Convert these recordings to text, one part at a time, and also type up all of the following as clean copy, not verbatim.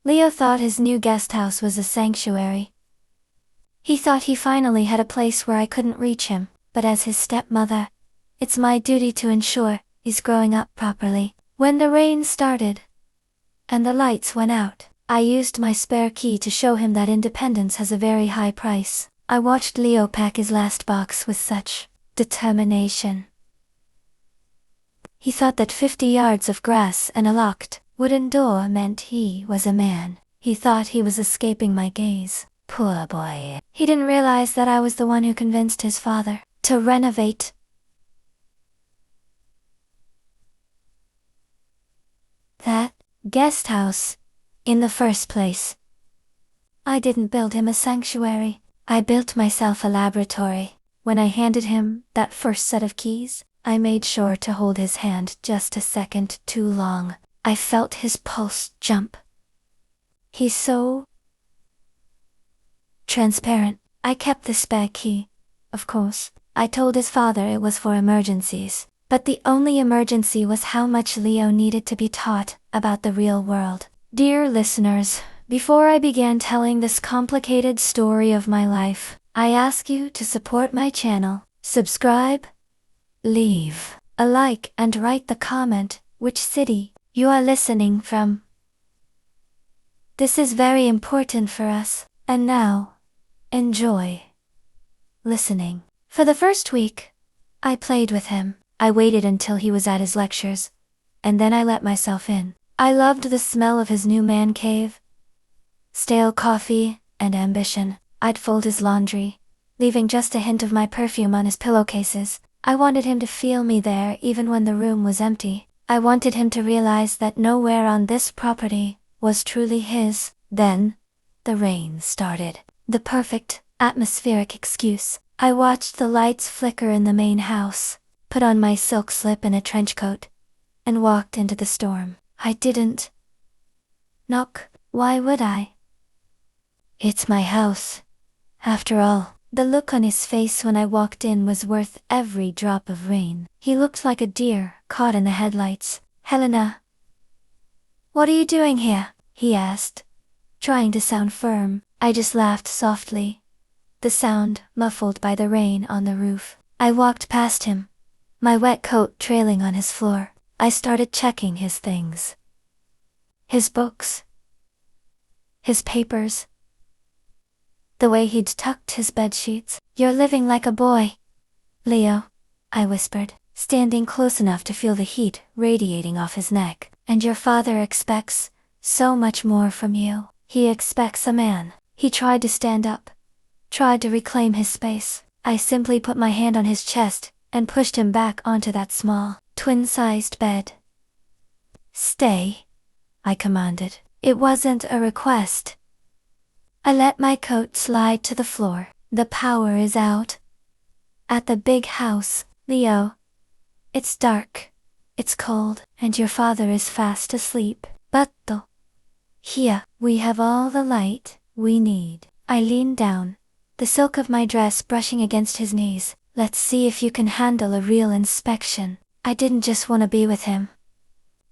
Leo thought his new guest house was a sanctuary. He thought he finally had a place where I couldn't reach him, but as his stepmother, it's my duty to ensure he's growing up properly. When the rain started and the lights went out, I used my spare key to show him that independence has a very high price. I watched Leo pack his last box with such determination. He thought that 50 yards of grass and a locked wooden door meant he was a man. He thought he was escaping my gaze. Poor boy. He didn't realize that I was the one who convinced his father to renovate that guest house in the first place. I didn't build him a sanctuary. I built myself a laboratory. When I handed him that first set of keys, I made sure to hold his hand just a second too long. I felt his pulse jump. He's so transparent. I kept the spare key. Of course, I told his father it was for emergencies. But the only emergency was how much Leo needed to be taught about the real world. Dear listeners, before I began telling this complicated story of my life, I ask you to support my channel, subscribe, leave a like and write the comment which city you are listening from. This is very important for us, and now, enjoy listening. For the first week, I played with him. I waited until he was at his lectures, and then I let myself in. I loved the smell of his new man cave, stale coffee, and ambition. I'd fold his laundry, leaving just a hint of my perfume on his pillowcases. I wanted him to feel me there even when the room was empty. I wanted him to realize that nowhere on this property was truly his. Then, the rain started. The perfect, atmospheric excuse. I watched the lights flicker in the main house, put on my silk slip and a trench coat, and walked into the storm. I didn't knock. Why would I? It's my house. After all, the look on his face when I walked in was worth every drop of rain. He looked like a deer caught in the headlights. Helena, what are you doing here? He asked, trying to sound firm. I just laughed softly, the sound muffled by the rain on the roof. I walked past him, my wet coat trailing on his floor. I started checking his things. His books. His papers. The way he'd tucked his bedsheets. You're living like a boy, Leo, I whispered, standing close enough to feel the heat radiating off his neck. And your father expects so much more from you. He expects a man. He tried to stand up, tried to reclaim his space. I simply put my hand on his chest and pushed him back onto that small, twin-sized bed. Stay, I commanded. It wasn't a request. I let my coat slide to the floor. The power is out at the big house, Leo. It's dark, it's cold, and your father is fast asleep. But here, we have all the light we need. I leaned down, the silk of my dress brushing against his knees. Let's see if you can handle a real inspection. I didn't just want to be with him.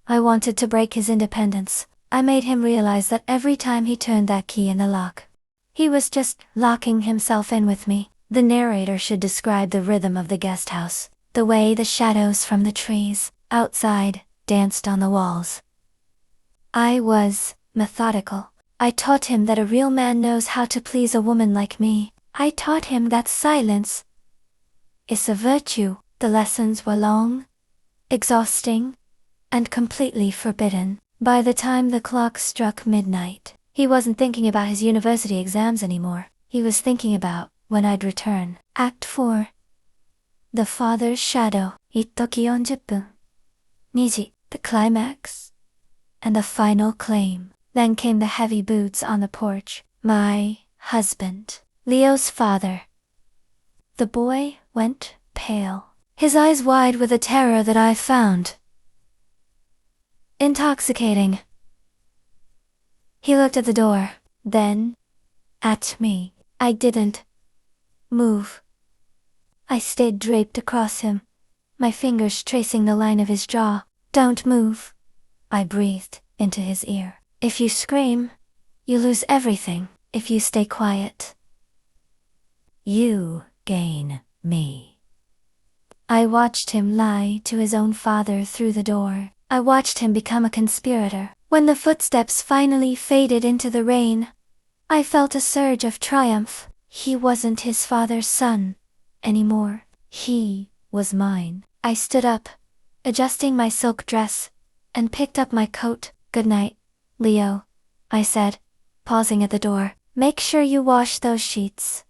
I wanted to break his independence. I made him realize that every time he turned that key in the lock, he was just locking himself in with me. The narrator should describe the rhythm of the guest house, the way the shadows from the trees outside danced on the walls. I was methodical. I taught him that a real man knows how to please a woman like me. I taught him that silence is a virtue. The lessons were long, exhausting, and completely forbidden. By the time the clock struck midnight, he wasn't thinking about his university exams anymore. He was thinking about when I'd return. Act 4. The Father's Shadow. 一時40分。2時. The climax. And the final claim. Then came the heavy boots on the porch. My husband. Leo's father. The boy went pale, his eyes wide with a terror that I found intoxicating. He looked at the door, then at me. I didn't move. I stayed draped across him, my fingers tracing the line of his jaw. Don't move, I breathed into his ear. If you scream, You lose everything if you stay quiet. You gain me. I watched him lie to his own father through the door. I watched him become a conspirator. When the footsteps finally faded into the rain, I felt a surge of triumph. He wasn't his father's son anymore. He was mine. I stood up, adjusting my silk dress, and picked up my coat. "Good night, Leo," I said, pausing at the door. "Make sure you wash those sheets.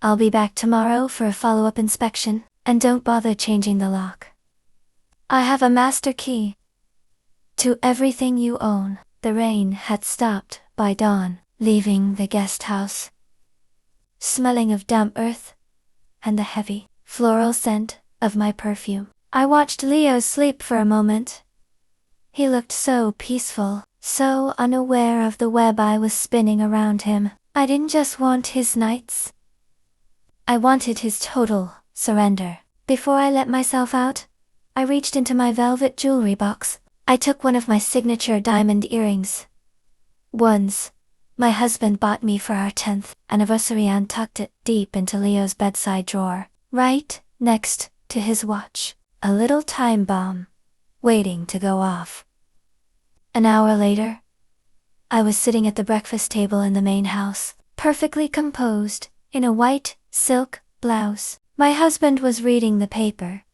I'll be back tomorrow for a follow-up inspection, and don't bother changing the lock. I have a master key to everything you own." The rain had stopped by dawn, leaving the guest house smelling of damp earth and the heavy, floral scent of my perfume. I watched Leo sleep for a moment. He looked so peaceful, so unaware of the web I was spinning around him. I didn't just want his nights. I wanted his total surrender. Before I let myself out, I reached into my velvet jewelry box. I took one of my signature diamond earrings. Ones my husband bought me for our 10th anniversary, and tucked it deep into Leo's bedside drawer, right next to his watch. A little time bomb, waiting to go off. An hour later, I was sitting at the breakfast table in the main house, perfectly composed, in a white silk blouse. My husband was reading the paper,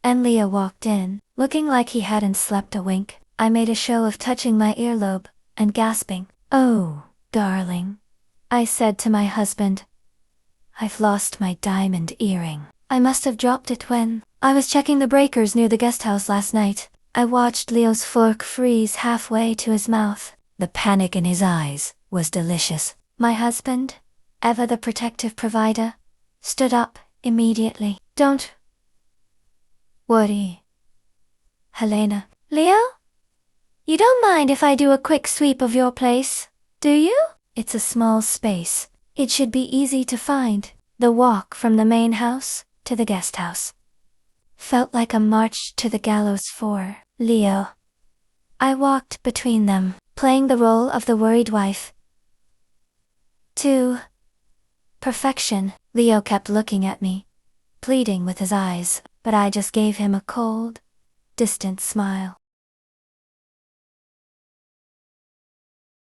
and Leo walked in, looking like he hadn't slept a wink. I made a show of touching my earlobe and gasping. "Oh, darling," I said to my husband. "I've lost my diamond earring. I must have dropped it when I was checking the breakers near the guest house last night." I watched Leo's fork freeze halfway to his mouth. The panic in his eyes was delicious. My husband, ever the protective provider, stood up immediately. "Don't worry, Helena." "Leo? You don't mind if I do a quick sweep of your place, do you?" "It's a small space. It should be easy to find." The walk from the main house to the guest house felt like a march to the gallows for Leo. I walked between them, playing the role of the worried wife. To perfection. Leo kept looking at me, pleading with his eyes, but I just gave him a cold, distant smile.